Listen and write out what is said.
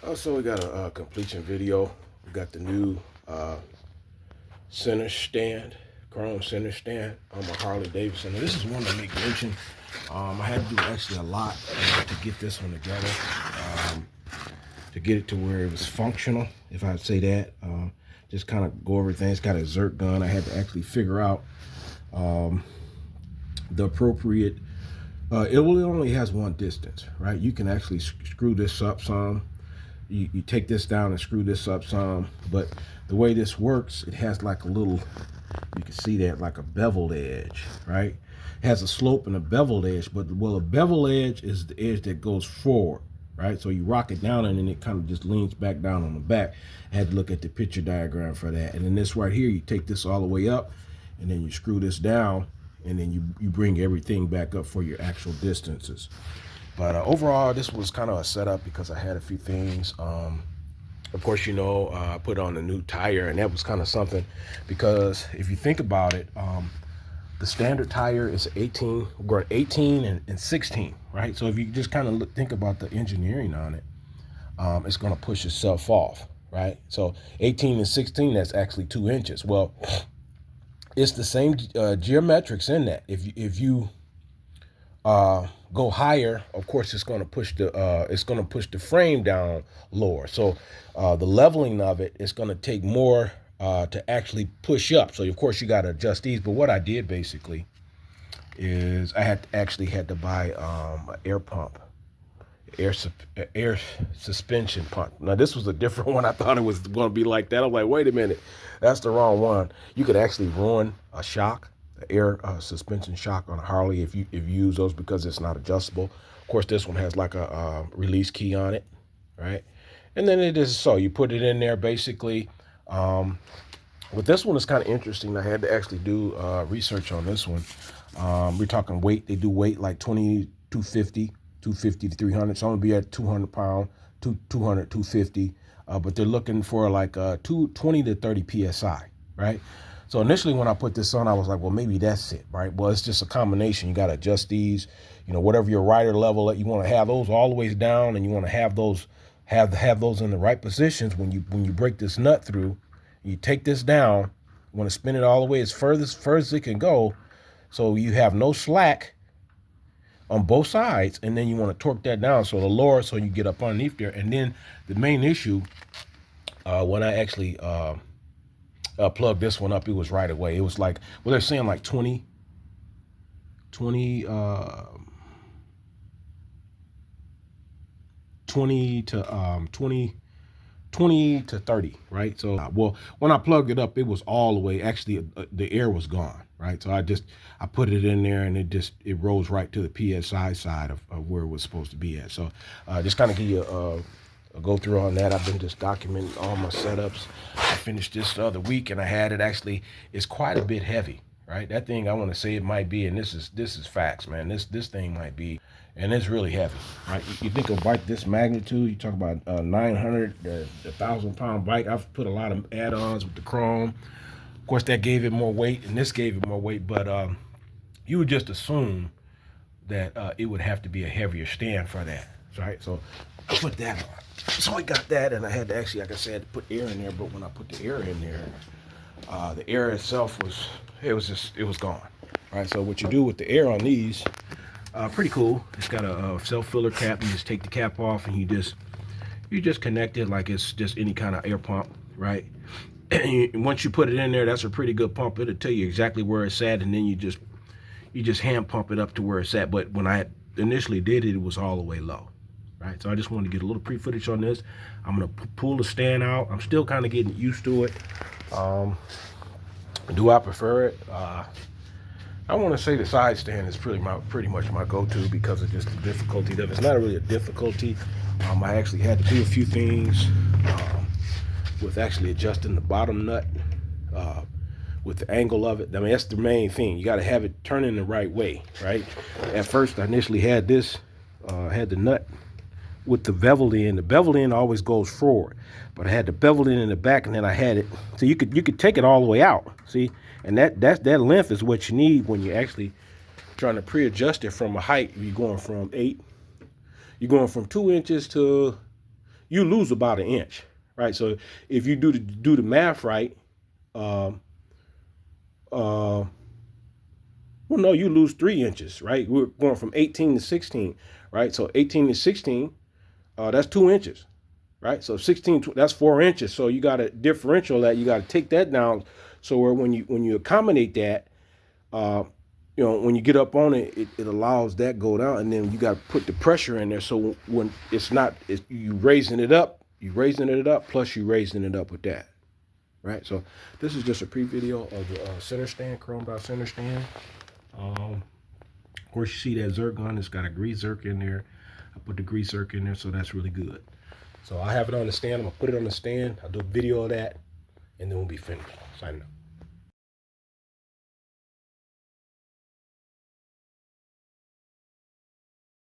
Also, we got a completion video. We got the new center stand, chrome center stand on my Harley Davidson. Now, this is one to make mention. I had to do actually a lot to get this one together, um, to get it to where it was functional, if I'd say that. Just kind of go over things, got a Zerk gun. I had to actually figure out the appropriate, it only has one distance, right? You can actually screw this up some. You take this down and screw this up some, but the way this works, it has like a little, you can see that, like a beveled edge, right? It has a slope and a beveled edge, but well, a beveled edge is the edge that goes forward, right? So you rock it down and then it kind of just leans back down on the back. I had to look at the picture diagram for that. And then this right here, you take this all the way up and then you screw this down and then you bring everything back up for your actual distances. But overall, this was kind of a setup because I had a few things. Of course, I put on a new tire, and that was kind of something because if you think about it, the standard tire is 18, we're 18 and 16, right? So if you just kind of think about the engineering on it, it's going to push itself off, right? So 18 and 16, that's actually 2 inches. Well, it's the same geometrics in that. If you go higher, of course, it's going to push the frame down lower. So the leveling of it is going to take more to actually push up. So of course you got to adjust these. But what I did basically is I had to buy an air pump, air suspension pump. Now this was a different one. I thought it was going to be like that. I'm like, wait a minute, that's the wrong one. You could actually ruin a shock, air suspension shock on a Harley if you use those because it's not adjustable. Of course, this one has like a release key on it, right? And then it is so you put it in there basically. With this one, it's kind of interesting. I had to actually do research on this one. We're talking weight. They do weight like 250 to 300. So I'm gonna be at 200 pound, 200, 250. But they're looking for like 20 to 30 psi, right? So initially when I put this on, I was like, well, maybe that's it, right? Well, it's just a combination. You got to adjust these, whatever your rider level that you want to have those all the way down, and you want to have those those in the right positions when you break this nut through. You take this down, you want to spin it all the way as far as it can go, so you have no slack on both sides, and then you want to torque that down so the lower, so you get up underneath there. And then the main issue, when I actually plugged this one up, it was right away. It was like, well, they're saying like 20 to 30, right? So, well, when I plugged it up, it was all the way, actually, the air was gone, right? So I put it in there and it rose right to the PSI side of where it was supposed to be at. So, just kind of give you a go through on that. I've been just documenting all my setups. I finished this the other week and I had it actually, it's quite a bit heavy, right? That thing, I want to say it might be, and this is facts, man. This thing might be, and it's really heavy, right? You think a bike this magnitude, you talk about 900, 1,000 pound bike. I've put a lot of add-ons with the chrome. Of course, that gave it more weight, and this gave it more weight, but you would just assume that it would have to be a heavier stand for that, right? So I put that on. So I got that, and I had to actually, like I said, put air in there. But when I put the air in there, the air itself was gone. Right. So what you do with the air on these, pretty cool. It's got a self-filler cap. You just take the cap off, and you just connect it like it's just any kind of air pump, right? And once you put it in there, that's a pretty good pump. It'll tell you exactly where it's at, and then you just hand pump it up to where it's at. But when I initially did it, it was all the way low. Right, so I just wanted to get a little pre-footage on this. I'm gonna pull the stand out. I'm still kind of getting used to it. Do I prefer it? I want to say the side stand is pretty much my go-to because of just the difficulty of it. It's not really a difficulty. I actually had to do a few things with actually adjusting the bottom nut with the angle of it. I mean, that's the main thing. You got to have it turning the right way, right? At first, I initially had this, had the nut with the beveled end. The beveled end always goes forward, but I had the beveled end in the back, and then I had it so you could take it all the way out. See, and that length is what you need when you're actually trying to pre-adjust it from a height. You're going from 2 inches to you lose about 1 inch, right? So if you do the math right, well, no, you lose 3 inches, right? We're going from 18 to 16, right? So 18 to 16, that's 2 inches, right? So 16, that's 4 inches. So you got a differential that you got to take that down. So where when you accommodate that, you know, when you get up on it, it allows that go down, and then you got to put the pressure in there. So when it's not, you raising it up, plus you raising it up with that, right? So this is just a pre-video of the center stand, chromed out center stand. Of course, you see that zircon, it's got a grease zirc in there. I put the grease zirc in there, so that's really good. So I have it on the stand. I'm gonna put it on the stand. I'll do a video of that, and then we'll be finished. Signing up.